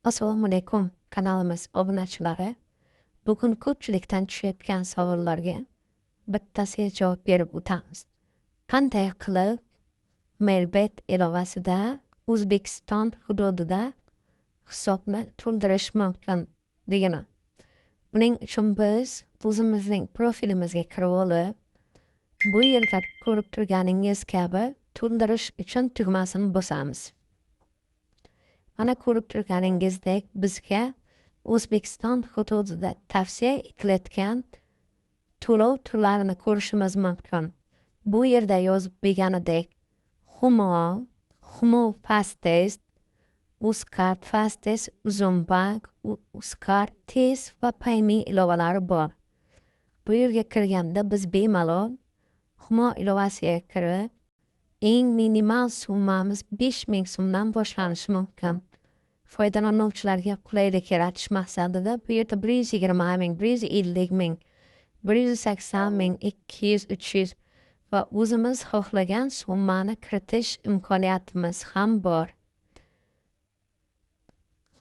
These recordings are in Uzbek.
Assalomu alaykum kanalimiz obunachilari. Bugun ko'pchilikdan tushayotgan savollarga bittasiga javob berib o'tamiz. Qanday qilib Melbet ilovasida O'zbekiston hududida hisobni to'ldirish mumkin degani. Buning uchun biz o'zimizning profilimizga kirib olib, bu yerda ko'rib turganingiz kabi to'ldirish uchun tugmasini bosamiz. Mana ko'rib turganingizdek bizga O'zbekiston hududida tavsiya etilayotgan to'lov turlarini ko'rishimiz mumkin. Bu yerda yozib berganidek Humo Fastest, Uzcard Fastest, Uzumbank, Uzcard Tez va Payme ilovalari bor. Bu yerga kirganda biz bemalol Humo ilovasiga kirib, eng minimal summamiz 5000 so'mdan boshlanishi mumkin. Foydalanuvchilarga qulaylik yaratish maqsadida bu yerda 120 ming, 150 ming, 180 ming, 200, 300 va o'zimiz xohlagan summani kiritish imkoniyatimiz ham bor.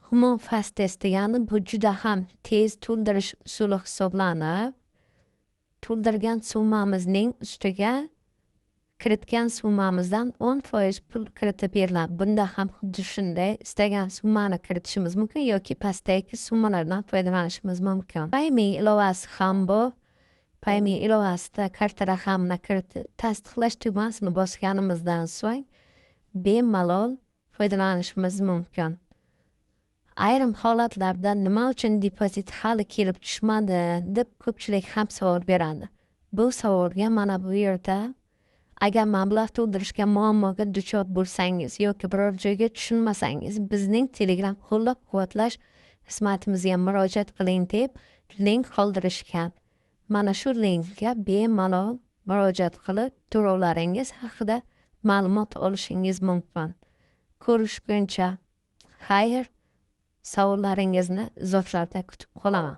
Humo Fastest degani bu juda ham tez to'ldirish usuli hisoblanib, to'ldirgan summamizning ustiga kiritgan summamizdan 10% pul kiritib beriladi. Bunda ham xuddi shunday istagan summani kiritishimiz mumkin yoki pastdagi summalardan foydalanishimiz mumkin. Payme ilovasi ham bor. Payme ilovasida karta raqamini kiritib tasdiqlash tugmasini bosganimizdan so'ng bemalol foydalanishimiz mumkin. Ayrim holatlarda nima uchun depozit hali kelib tushmadi deb ko'pchilik ham savol beradi. Bu savolga mana bu yerda agar mablag' to'ldirishga muammoga duchor bo'lsangiz yoki biror joyga tushunmasangiz bizning Telegram qo'llab-quvvatlash xizmatimizga murojaat qiling deb link qoldirishgan. Mana shu linkga bemalol murojaat qilib to'lovlaringiz haqida ma'lumot olishingiz mumkin. Ko'rishguncha xayr, savollaringizni izohlarda kutib qolaman.